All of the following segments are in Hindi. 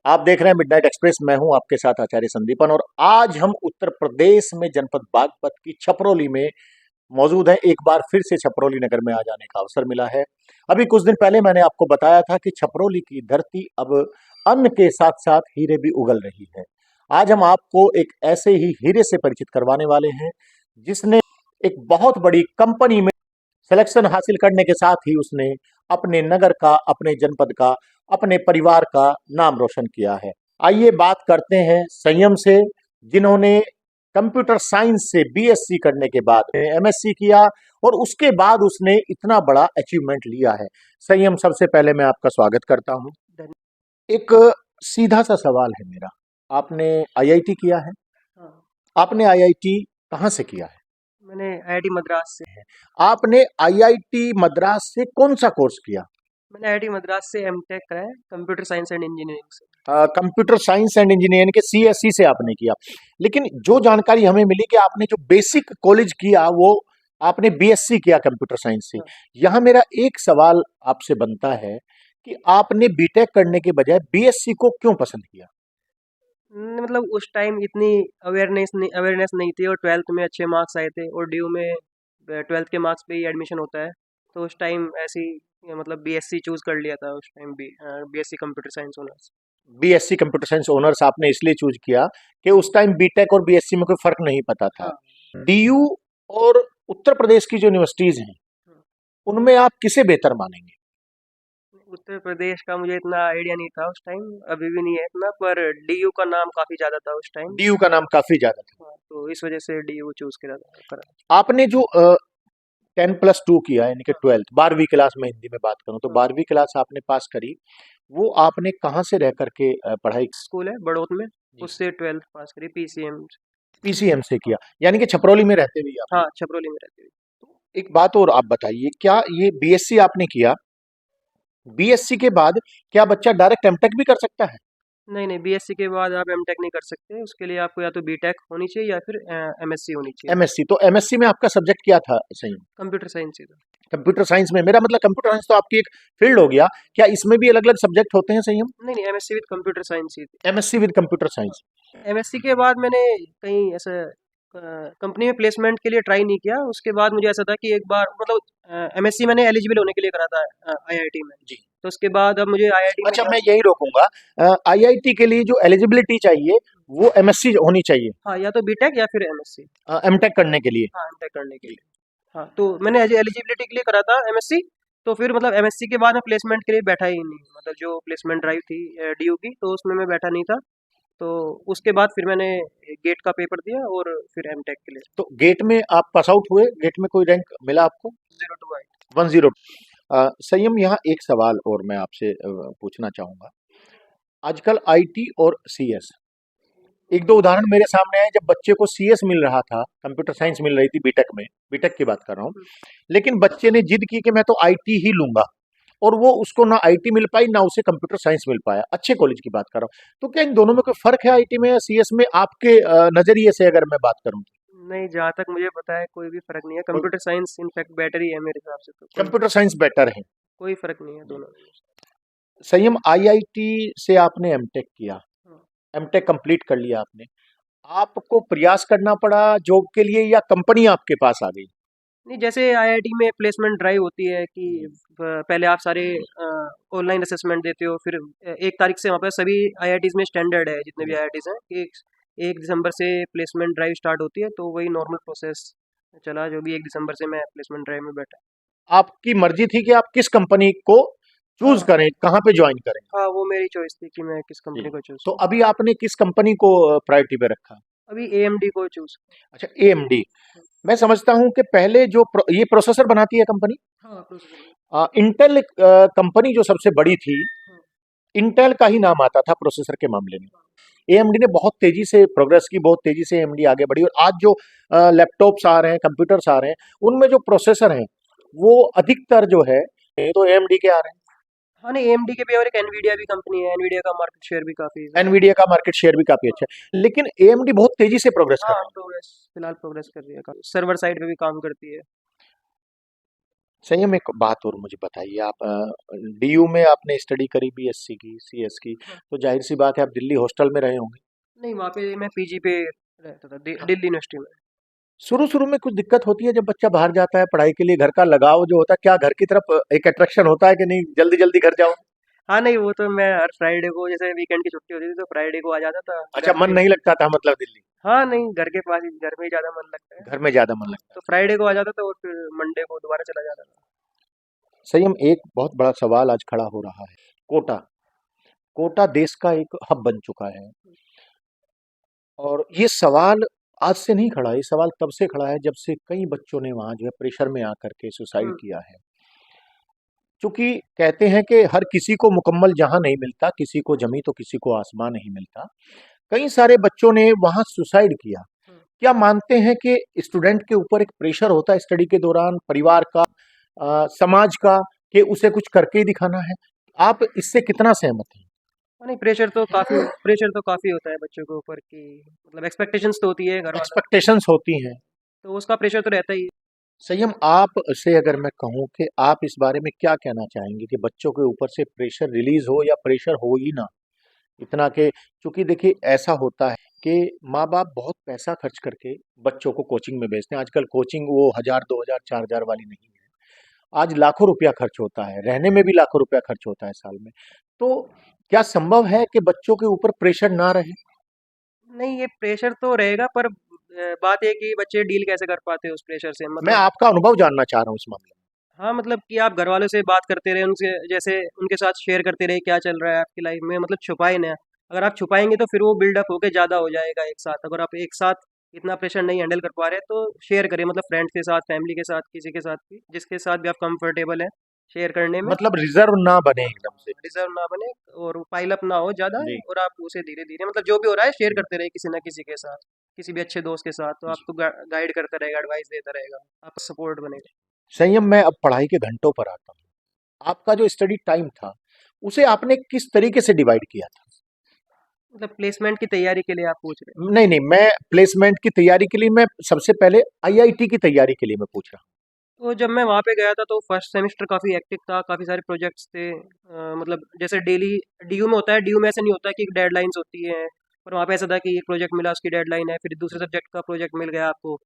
आप देख रहे हैं मिडनाइट एक्सप्रेस। मैं हूं आपके साथ आचार्य संदीपन और आज हम उत्तर प्रदेश में जनपद बागपत की छपरौली में मौजूद है। एक बार फिर से छपरौली नगर में आ जाने का अवसर मिला है। अभी कुछ दिन पहले मैंने आपको बताया था कि छपरौली की धरती अब अन्न के साथ साथ हीरे भी उगल रही है। आज हम आपको एक ऐसे ही हीरे से परिचित करवाने वाले हैं जिसने एक बहुत बड़ी कंपनी में सिलेक्शन हासिल करने के साथ ही उसने अपने नगर का, अपने जनपद का, अपने परिवार का नाम रोशन किया है। आइए बात करते हैं संयम से, जिन्होंने कंप्यूटर साइंस से बीएससी करने के बाद एमएससी किया और उसके बाद उसने इतना बड़ा अचीवमेंट लिया है। संयम, सबसे पहले मैं आपका स्वागत करता हूं। एक सीधा सा सवाल है मेरा, आपने आईआईटी किया है? हाँ, आपने आईआईटी कहाँ से किया है? मैंने आईआईटी मद्रास से। आपने आईआईटी मद्रास से कौन सा कोर्स किया? मैंने आईआईटी मद्रास से एमटेक करा है, कंप्यूटर साइंस एंड इंजीनियरिंग से। कंप्यूटर साइंस एंड इंजीनियरिंग के सीएससी से आपने किया। लेकिन जो जानकारी हमें मिली कि आपने जो बेसिक कॉलेज किया वो आपने बीएससी किया कंप्यूटर साइंस से। हाँ, यहाँ मेरा एक सवाल आपसे बनता है कि आपने बीटेक करने के बजाय बीएससी को क्यों पसंद किया? मतलब उस टाइम इतनी अवेयरनेस नहीं थी और ट्वेल्थ में अच्छे मार्क्स आए थे और ड्यू में ट्वेल्थ के मार्क्स पे ही एडमिशन होता है। तो उस टाइम ऐसे ही मतलब बीएससी चूज कर लिया था उस टाइम भी, BSc computer science honours. BSc computer science honours आपने इसलिए चूज किया कि उस टाइम बीटेक और बीएससी में कोई फर्क नहीं पता था। हाँ। डीयू और उत्तर प्रदेश की जो यूनिवर्सिटीज हैं हाँ। उनमें आप किसे बेहतर मानेंगे? उत्तर प्रदेश का मुझे इतना आइडिया नहीं था उस टाइम, अभी भी नहीं है इतना, पर डीयू का नाम काफी ज्यादा था उस टाइम। डीयू का नाम काफी ज्यादा था। हाँ, तो इस वजह से डीयू चूज करा। आपने जो 10+2 किया यानी कि हाँ, 12th 12वीं क्लास में हिंदी में बात करूं तो हाँ। 12वीं क्लास आपने पास करी, वो आपने कहाँ से रह करके पढ़ाई? स्कूल है बड़ौत में, जी। उससे ट्वेल्थ पास करी पीसीएम। पीसीएम से हाँ। किया, यानी कि छपरौली में रहते हुए आपने। हाँ, छपरौली में रहती हुई। एक बात और आप बताइए, क्या ये बीएससी आपने किया, बीएससी के बाद क्या बच्चा डायरेक्ट एमटेक भी कर सकता है? नहीं नहीं, बीएससी के बाद आप एमटेक नहीं कर सकते, उसके लिए आपको या तो बीटेक होनी चाहिए या फिर एमएससी होनी चाहिए। एमएससी, तो एमएससी में आपका सब्जेक्ट क्या था? सही, कंप्यूटर साइंस ही था। कंप्यूटर साइंस में। मेरा मतलब कंप्यूटर साइंस तो आपकी एक फील्ड हो गया, क्या इसमें भी अलग अलग सब्जेक्ट होते हैं? सही, नहीं नहीं, एमएससी विद कंप्यूटर साइंस ही थी। MSc with computer science. MSc के बाद मैंने कहीं ऐसे कंपनी में प्लेसमेंट के लिए ट्राई नहीं किया। उसके बाद मुझे ऐसा था कि एक बार मतलब एमएससी मैंने एलिजिबल होने के लिए करा था आईआईटी में। जी। तो उसके बाद अब मुझे आईआईटी में अच्छा, मैं जाना। यही रोकूंगा। आईआईटी के लिए जो एलिजिबिलिटी चाहिए वो एमएससी होनी चाहिए हाँ, या तो बीटेक या फिर एमएससी। एमटेक करने के लिए। हाँ, एमटेक करने के जी। लिए। हाँ, तो मैंने एलिजिबिलिटी के लिए करा था एमएससी। तो फिर मतलब एमएससी के बाद मैं प्लेसमेंट के लिए बैठा ही नहीं, मतलब जो प्लेसमेंट ड्राइव थी डीयू की, तो उसमें मैं बैठा नहीं था। तो उसके बाद फिर मैंने गेट का पेपर दिया और फिर एमटेक के लिए तो गेट में आप पास आउट हुए, गेट में कोई रैंक मिला आपको? 02 आई। 10। संयम, यहाँ एक सवाल और मैं आपसे पूछना चाहूंगा। आजकल आईटी और सीएस, एक दो उदाहरण मेरे सामने आए जब बच्चे को सीएस मिल रहा था, कंप्यूटर साइंस मिल रही थी बीटेक में, बीटेक की बात कर रहा हूँ, लेकिन बच्चे ने जिद की कि मैं तो आईटी ही लूंगा, और वो उसको ना आईटी मिल पाई ना उसे कंप्यूटर साइंस मिल पाया। अच्छे कॉलेज की बात कर रहा हूँ। तो क्या इन दोनों में कोई फर्क है आईटी में या सीएस में, आपके नजरिए से अगर मैं बात करूँ? नहीं, जहाँ तक मुझे पता है कोई भी फर्क नहीं है, कंप्यूटर साइंस इनफैक्ट बेटर ही है मेरे हिसाब से, तो कोई कंप्यूटर साइंस बेटर है। कोई फर्क नहीं है जी। दोनों में। संयम, आईआईटी से आपने एमटेक किया, हाँ। एमटेक कंप्लीट कर लिया आपने, आपको प्रयास करना पड़ा जॉब के लिए या कंपनी आपके पास आ गई? नहीं, जैसे आईआईटी में प्लेसमेंट ड्राइव होती है कि जी। पहले आप सारे ऑनलाइन असेसमेंट देते हो, फिर 1 तारीख से वहाँ पर सभी आईआईटीज में स्टैंडर्ड है, जितने भी जी। आईआईटीज हैं कि 1 दिसंबर से प्लेसमेंट ड्राइव स्टार्ट होती है, तो वही नॉर्मल प्रोसेस चला, जो भी 1 दिसंबर से मैं प्लेसमेंट ड्राइव में बैठा। आपकी मर्जी थी कि आप किस कंपनी को चूज हाँ। करें, कहाँ पे ज्वाइन करें? हाँ, वो मेरी चॉइस थी कि मैं किस जी। कंपनी को चूज तो करूँ। अभी आपने किस कंपनी को प्रायोरिटी पे रखा? अभी एएमडी को चूज। अच्छा, एएमडी। मैं समझता हूं कि पहले जो ये प्रोसेसर बनाती है कंपनी, हाँ, प्रोसेसर। इंटेल कंपनी जो सबसे बड़ी थी, हाँ। इंटेल का ही नाम आता था प्रोसेसर के मामले में। एएमडी ने बहुत तेजी से प्रोग्रेस की, बहुत तेजी से एएमडी आगे बढ़ी, और आज जो लैपटॉप्स आ रहे हैं, कंप्यूटर्स आ रहे हैं, उनमें जो प्रोसेसर हैं वो अधिकतर जो है तो एएमडी के आ रहे हाँ, नहीं, एएमडी के भी, और एक एनवीडिया भी कंपनी है, एनवीडिया का मार्केट शेयर भी काफी हैं। ज्यादा है। एनवीडिया का मार्केट शेयर भी काफी अच्छा है, लेकिन एएमडी बहुत तेजी से प्रोग्रेस कर हाँ, रहे हैं। प्रोग्रेस फिलहाल प्रोग्रेस कर रही है, काफी सर्वर साइड पे भी काम करती है। संयम, एक बात और मुझे बताइए, आप डीयू में आपने स्टडी करी बीएससी की, सीएस की, हाँ। तो जाहिर सी बात है आप दिल्ली हॉस्टल में रहे होंगे। नहीं, वहाँ पे मैं पीजी पे रहता था, दिल्ली यूनिवर्सिटी में। शुरू शुरू में कुछ दिक्कत होती है जब बच्चा बाहर जाता है पढ़ाई के लिए, घर का लगाव जो होता है, क्या घर की तरफ एक अट्रैक्शन होता है कि नहीं जल्दी जल्दी घर जाओ? हाँ, नहीं वो तो मैं हर फ्राइडे को, जैसे वीकेंड की छुट्टी होती थी तो फ्राइडे को आ जाता था अच्छा, घर मन पे। नहीं लगता था मतलब दिल्ली? हाँ, नहीं घर के पास ही, घर में ही ज़्यादा मन लगता है। घर में ज्यादा मन लगता तो था। फ्राइडे को आ जाता था और फिर मंडे को दोबारा चला जाता था। संयम, एक बहुत बड़ा सवाल आज खड़ा हो रहा है। कोटा, कोटा देश का एक हब बन चुका है, और ये सवाल आज से नहीं खड़ा है, ये सवाल तब से खड़ा है जब से कई बच्चों ने वहां जो है प्रेशर में आकर के सुसाइड हुँ, किया है। क्योंकि कहते हैं कि हर किसी को मुकम्मल जहां नहीं मिलता, किसी को जमी तो किसी को आसमान नहीं मिलता। कई सारे बच्चों ने वहां सुसाइड किया। हुँ। क्या मानते हैं कि स्टूडेंट के ऊपर एक प्रेशर होता है स्टडी के दौरान, परिवार का, समाज का, कि उसे कुछ करके ही दिखाना है? आप इससे कितना सहमत हैं? हाँ, नहीं प्रेशर तो काफ़ी होता है बच्चों के ऊपर कि मतलब एक्सपेक्टेशंस तो होती है घर वालों की, एक्सपेक्टेशंस होती हैं। तो उसका प्रेशर तो रहता ही है। संयम, आप से अगर मैं कहूं कि आप इस बारे में क्या कहना चाहेंगे कि बच्चों के ऊपर से प्रेशर रिलीज हो या प्रेशर हो ही ना, इतना के, क्योंकि देखिए ऐसा होता है कि माँ बाप बहुत पैसा खर्च करके बच्चों को कोचिंग में भेजते हैं। आजकल कोचिंग वो 1000, 2000, 4000 वाली नहीं है, आज लाखों रुपया खर्च होता है, रहने में भी लाखों रुपया खर्च होता है साल में। तो क्या संभव है कि बच्चों के ऊपर प्रेशर ना रहे? नहीं, ये प्रेशर तो रहेगा पर बात ये है कि बच्चे डील कैसे कर पाते हैं उस प्रेशर से, मैं मतलब आपका अनुभव जानना चाह रहा हूँ इस मामले हाँ, मतलब कि आप घर वालों से बात करते रहे, उनसे जैसे उनके साथ शेयर करते रहे क्या चल रहा है आपकी लाइफ में, मतलब छुपाए ना। अगर आप छुपाएंगे तो फिर वो बिल्डअप होके ज़्यादा हो जाएगा एक साथ। अगर आप एक साथ इतना प्रेशर नहीं हैंडल कर पा रहे तो शेयर करिए, मतलब फ्रेंड्स के साथ, फैमिली के साथ, किसी के साथ भी, जिसके साथ भी आप कंफर्टेबल है शेयर करने में, में। मतलब रिजर्व ना बने एकदम से। रिजर्व ना बने और पाइल अप ना हो ज़्यादा, जी। और आप उसे धीरे धीरे, मतलब जो भी हो रहा है शेयर जी। करते रहे किसी ना किसी के साथ, किसी भी अच्छे दोस्त के साथ, तो जी। आपको गाइड करता रहेगा, एडवाइस देता रहेगा, आपका सपोर्ट बनेगा। संयम, मैं अब पढ़ाई के घंटों पर आता हूँ। आपका जो स्टडी टाइम था, उसे आपने किस तरीके से डिवाइड किया था? मतलब प्लेसमेंट की तैयारी के लिए आप पूछ रहे हैं? नहीं नहीं, मैं प्लेसमेंट की तैयारी के लिए, मैं सबसे पहले आईआईटी की तैयारी के लिए मैं पूछ रहा तो जब मैं वहाँ पे गया था तो फर्स्ट सेमेस्टर काफ़ी हेक्टिक था, काफ़ी सारे प्रोजेक्ट्स थे। मतलब जैसे डेली डीयू में होता है, डीयू में ऐसा नहीं होता कि डेडलाइंस होती हैं, पर वहाँ पे ऐसा था कि एक प्रोजेक्ट मिला, उसकी डेडलाइन है, फिर दूसरे सब्जेक्ट का प्रोजेक्ट मिल गया आपको।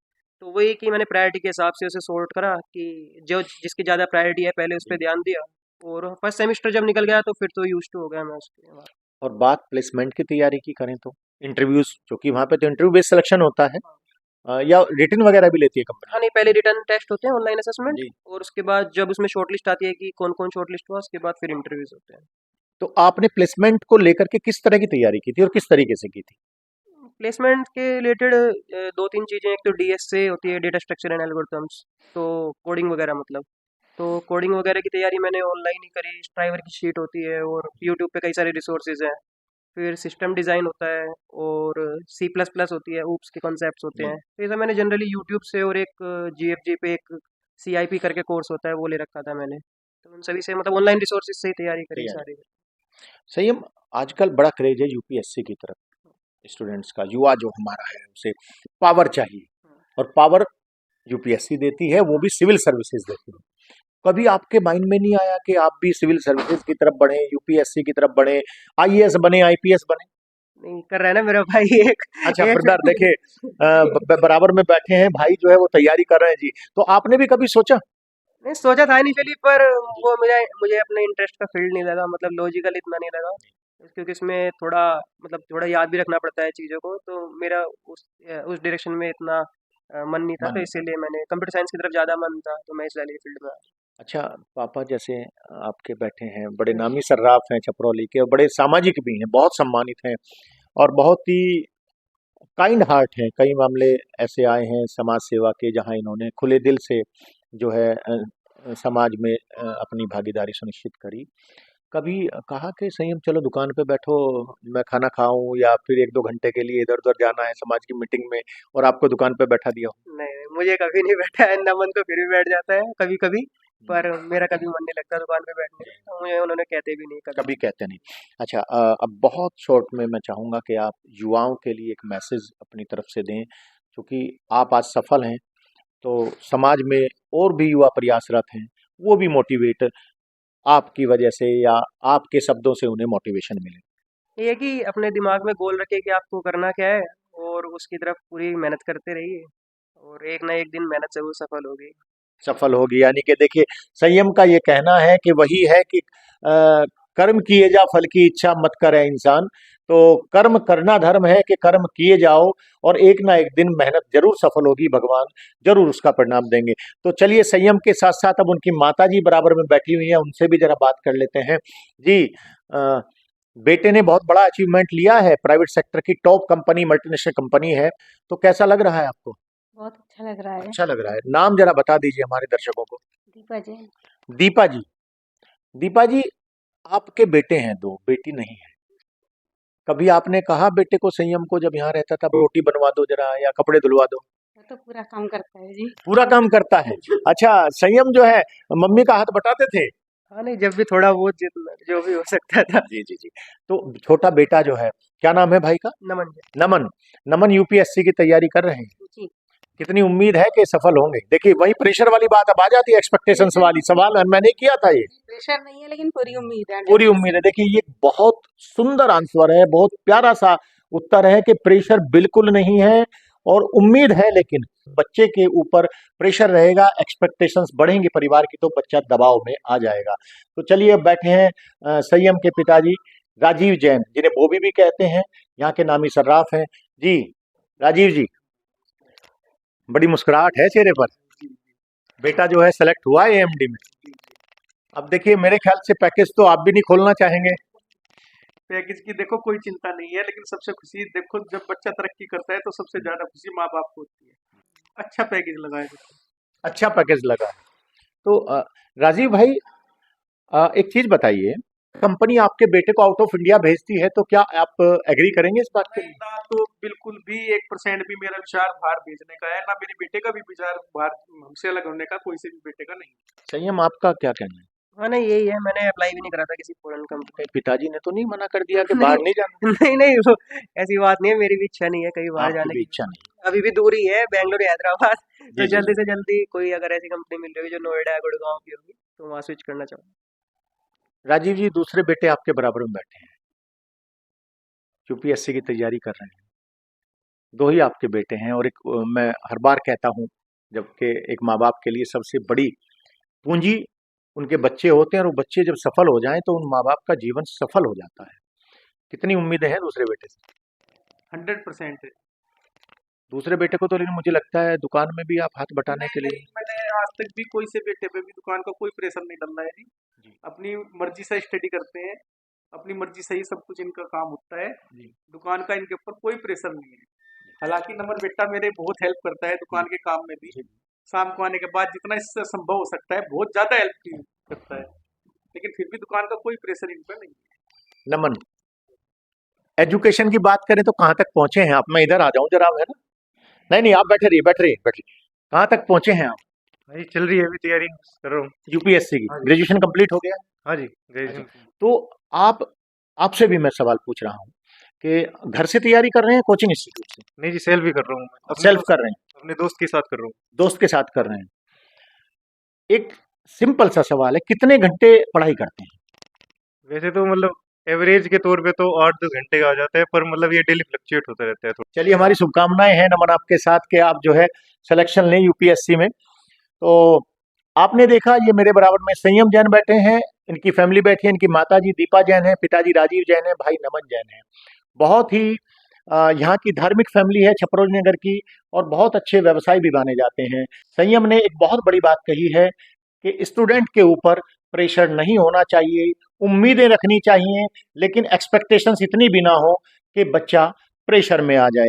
तो वही कि मैंने प्रायोरिटी के हिसाब से उसे सॉर्ट करा कि जो जिसकी ज़्यादा प्रायोरिटी है पहले उस पर हूँ। ध्यान दिया। और फर्स्ट सेमेस्टर जब निकल गया तो फिर तो यूज टू हो गया मैं उसके बाद। और बात प्लेसमेंट की तैयारी की करें तो इंटरव्यूज, क्योंकि वहां पे तो इंटरव्यू बेस्ड सिलेक्शन होता है, या रिटन वगैरह भी लेती है कंपनी? हाँ, नहीं पहले रिटर्न टेस्ट होते हैं, ऑनलाइन असेसमेंट, जी। और उसके बाद जब उसमें शॉर्ट लिस्ट आती है कि कौन कौन शॉर्ट लिस्ट हुआ, उसके बाद फिर इंटरव्यूज होते हैं। तो आपने प्लेसमेंट को लेकर के किस तरह की तैयारी की थी और किस तरीके से की थी? प्लेसमेंट के रिलेटेड दो तीन चीज़ें, एक तो डीएसए होती है, डेटा स्ट्रक्चर एंड एल्गोरिथम्स, तो कोडिंग वगैरह मतलब, तो कोडिंग वगैरह की तैयारी मैंने ऑनलाइन ही करी। ड्राइवर की शीट होती है और यूट्यूब पे कई सारे रिसोर्सेज हैं। फिर सिस्टम डिज़ाइन होता है और सी प्लस प्लस होती है, ऊप्स के कॉन्सेप्ट्स होते जी। हैं। तो ये सब मैंने जनरली यूट्यूब से, और एक जीएफजी पे एक सीआईपी करके कोर्स होता है वो ले रखा था मैंने। तो उन सभी से, मतलब ऑनलाइन रिसोर्सेज से ही तैयारी करी तैयारी। सारी। सही है। आजकल बड़ा क्रेज है यूपीएससी की तरफ, स्टूडेंट्स का, युवा जो हमारा है उसे पावर चाहिए, और पावर यूपीएससी देती है, वो भी सिविल सर्विसेज देती है। कभी आपके माइंड में नहीं आया कि आप भी सिविल सर्विसेज की तरफ बढ़े, यूपीएससी की तरफ बढ़े, आईएएस बने, आईपीएस बने? नहीं कर रहा है ना मेरा भाई एक अच्छा एक ब्रदर, देखिए बराबर में बैठे हैं भाई, जो है वो तैयारी कर रहे हैं जी, तो आपने भी कभी सोचा? नहीं सोचा था इनिशियली, पर वो मुझे मुझे अपने इंटरेस्ट का फील्ड नहीं लगा, मतलब लॉजिकल इतना नहीं लगा, क्योंकि इसमें थोड़ा, मतलब थोड़ा याद भी रखना पड़ता है चीज़ों को, तो मेरा उस डायरेक्शन में इतना मन नहीं था, मन तो नहीं था। इसीलिए मैंने कंप्यूटर साइंस की तरफ ज़्यादा मन था, तो मैं इस वाली फील्ड में आया। अच्छा, पापा जैसे आपके बैठे हैं, बड़े नामी सर्राफ हैं छपरौली के, और बड़े सामाजिक भी हैं, बहुत सम्मानित हैं, और बहुत ही काइंड हार्ट हैं। कई मामले ऐसे आए हैं समाज सेवा के जहां इन्होंने खुले दिल से जो है समाज में अपनी भागीदारी सुनिश्चित करी। कभी कहा कि संयम चलो दुकान पे बैठो, मैं खाना खाऊं, या फिर 1-2 घंटे के लिए इधर उधर जाना है समाज की मीटिंग में, और आपको दुकान पे बैठा दिया हो? नहीं, मुझे कभी नहीं बैठा है ना, मन तो फिर भी बैठ जाता है कभी कभी, पर मेरा कभी मन नहीं लगता दुकान पे बैठने जी। का, तो मुझे उन्होंने कहते भी नहीं कभी। कभी कहते नहीं। अच्छा, अब बहुत शॉर्ट में मैं चाहूंगा कि आप युवाओं के लिए एक मैसेज अपनी तरफ से दें, क्योंकि आप आज सफल हैं, तो समाज में और भी युवा प्रयासरत हैं, वो भी मोटिवेट आपकी वजह से या आपके शब्दों से उन्हें मोटिवेशन मिले। ये कि अपने दिमाग में गोल रखे कि आपको करना क्या है और उसकी तरफ पूरी मेहनत करते रहिए और एक ना एक दिन मेहनत जरूर सफल होगी। सफल होगी, यानी कि देखिए संयम का ये कहना है कि वही है कि कर्म किए जा फल की इच्छा मत करे इंसान। तो कर्म करना धर्म है कि कर्म किए जाओ और एक ना एक दिन मेहनत जरूर सफल होगी, भगवान जरूर उसका परिणाम देंगे। तो चलिए संयम के साथ साथ अब उनकी माता जी बराबर में बैठी हुई हैं, उनसे भी जरा बात कर लेते हैं। जी, बेटे ने बहुत बड़ा अचीवमेंट लिया है, प्राइवेट सेक्टर की टॉप कंपनी, मल्टीनेशनल कंपनी है, तो कैसा लग रहा है आपको? बहुत अच्छा लग रहा है। अच्छा लग रहा है। नाम जरा बता दीजिए हमारे दर्शकों को। दीपा जैन। दीपा जी। दीपा जी, आपके बेटे हैं, दो बेटी नहीं है। कभी आपने कहा बेटे को, संयम को, जब यहाँ रहता था, रोटी बनवा दो जरा या कपड़े धुलवा दो? वो तो पूरा काम करता है जी। पूरा काम करता है। अच्छा, संयम जो है मम्मी का हाथ बटाते थे? हाँ नहीं, जब भी थोड़ा बहुत जितना जो भी हो सकता था। जी जी जी। तो छोटा बेटा जो है, क्या नाम है भाई का? नमन जी। नमन। नमन यूपीएससी की तैयारी कर रहे हैं। जी। कितनी उम्मीद है कि सफल होंगे? देखिए वही प्रेशर वाली बात अब आ जाती है, एक्सपेक्टेशंस वाली सवाल मैंने किया था ये। प्रेशर नहीं है लेकिन पूरी उम्मीद है। पूरी उम्मीद है। देखिए ये बहुत सुंदर आंसर है, बहुत प्यारा सा उत्तर है कि प्रेशर बिल्कुल नहीं है और उम्मीद है, लेकिन बच्चे के ऊपर प्रेशर रहेगा, एक्सपेक्टेशंस बढ़ेंगे परिवार की, तो बच्चा दबाव में आ जाएगा। तो चलिए अब बैठे हैं संयम के पिताजी राजीव जैन, जिन्हें बोबी भी कहते हैं, यहाँ के नामी सर्राफ हैं। जी राजीव जी, बड़ी मुस्कुराहट है चेहरे पर। बेटा जो है सेलेक्ट हुआ है एएमडी में। अब देखिए मेरे ख्याल से पैकेज तो आप भी नहीं खोलना चाहेंगे। पैकेज की देखो कोई चिंता नहीं है, लेकिन सबसे खुशी देखो जब बच्चा तरक्की करता है तो सबसे ज्यादा खुशी माँ बाप को होती है। अच्छा पैकेज लगाए देखो। अच्छा पैकेज लगा है। तो राजीव भाई, एक चीज बताइए, कंपनी आपके बेटे को आउट ऑफ इंडिया भेजती है तो क्या आप एग्री करेंगे इस बात के लिए? ना तो बिल्कुल भी 1% भी मेरा विचार बाहर भेजने का है, ना मेरे बेटे का भी विचार बाहर हमसे अलग होने का, कोई से भी बेटे का नहीं। संयम आपका क्या कहना है? हाँ नहीं, यही है, मैंने अप्लाई भी नहीं करा था किसी फॉरेन कंपनी। कहीं पिताजी ने तो नहीं मना कर दिया कि नहीं बाहर नहीं जाना? नहीं नहीं, वो ऐसी बात नहीं है, मेरी भी इच्छा नहीं है कहीं बाहर आपकी जाने भी की। इच्छा नहीं? अभी भी दूर ही है, बेंगलोर या हैदराबाद। जी तो जी जल्दी जी। से जल्दी कोई अगर ऐसी कंपनी मिल रही है जो नोएडा या गुड़गांव की होगी तो वहाँ स्विच करना चाहूँगा। राजीव जी, दूसरे बेटे आपके बराबर में बैठे हैं, यूपीएससी की तैयारी कर रहे हैं। दो ही आपके बेटे हैं और एक मैं हर बार कहता हूँ, जबकि एक माँ बाप के लिए सबसे बड़ी पूंजी उनके बच्चे होते हैं और वो बच्चे जब सफल हो जाएं तो उन माँ बाप का जीवन सफल हो जाता है। कितनी उम्मीदें हैं दूसरे बेटे से? 100% है। दूसरे बेटे को तो, लेकिन मुझे लगता है दुकान में भी आप हाथ बटाने के लिए। मैंने आज तक भी कोई से बेटे पे भी दुकान का कोई प्रेशर नहीं डाला है जी। जी। अपनी मर्जी से स्टडी करते हैं, अपनी मर्जी से ही सब कुछ इनका काम होता है। जी। दुकान का इनके ऊपर कोई प्रेशर नहीं है। हालांकि नमन बेटा मेरे बहुत हेल्प करता है दुकान के काम में भी। शाम को आने के बाद जितना इससे संभव हो सकता है बहुत ज्यादा हेल्प करता है, लेकिन फिर भी दुकान का कोई प्रेशर इन पर नहीं है। नमन, एजुकेशन की बात करें तो कहाँ तक पहुंचे हैं आप? मैं इधर आ जाऊं जरा, है ना? नहीं नहीं, आप बैठे रहिए बैठे रहिए बैठे रहिए। कहाँ तक पहुंचे हैं आप? भाई चल रही है, अभी तैयारी कर रहा हूँ। यूपीएससी की हाँ जी। ग्रेजुएशन कंप्लीट हो गया? हाँ जी, ग्रेजुएशन। तो आप, आपसे भी मैं सवाल पूछ रहा हूँ कि घर से तैयारी कर रहे हैं, कोचिंग इंस्टीट्यूट से? नहीं जी, सेल्फ भी कर रहा हूँ मैं। अपने सेल्फ दोस्त- कर रहे हैं? अपने दोस्त के साथ कर रहा हूँ। दोस्त के साथ कर रहे हैं। एक सिंपल सा सवाल है, कितने घंटे पढ़ाई करते हैं? वैसे तो मतलब एवरेज के तौर पे तो 8-10 घंटे का आ जाता है, पर मतलब ये डेली फ्लक्चुएट होता रहता है थोड़ा। चलिए हमारी शुभकामनाएं हैं नमन आपके साथ कि आप जो है सिलेक्शन लें यूपीएससी में। तो आपने देखा, ये मेरे बराबर में संयम जैन बैठे हैं, इनकी फैमिली बैठी है, इनकी माता जी दीपा जैन है, पिताजी राजीव जैन है, भाई नमन जैन है। बहुत ही यहाँ की धार्मिक फैमिली है छपरोली नगर की, और बहुत अच्छे व्यवसाय भी माने जाते हैं। संयम ने एक बहुत बड़ी बात कही है कि स्टूडेंट के ऊपर प्रेशर नहीं होना चाहिए, उम्मीदें रखनी चाहिए, लेकिन एक्सपेक्टेशंस इतनी भी ना हो कि बच्चा प्रेशर में आ जाए।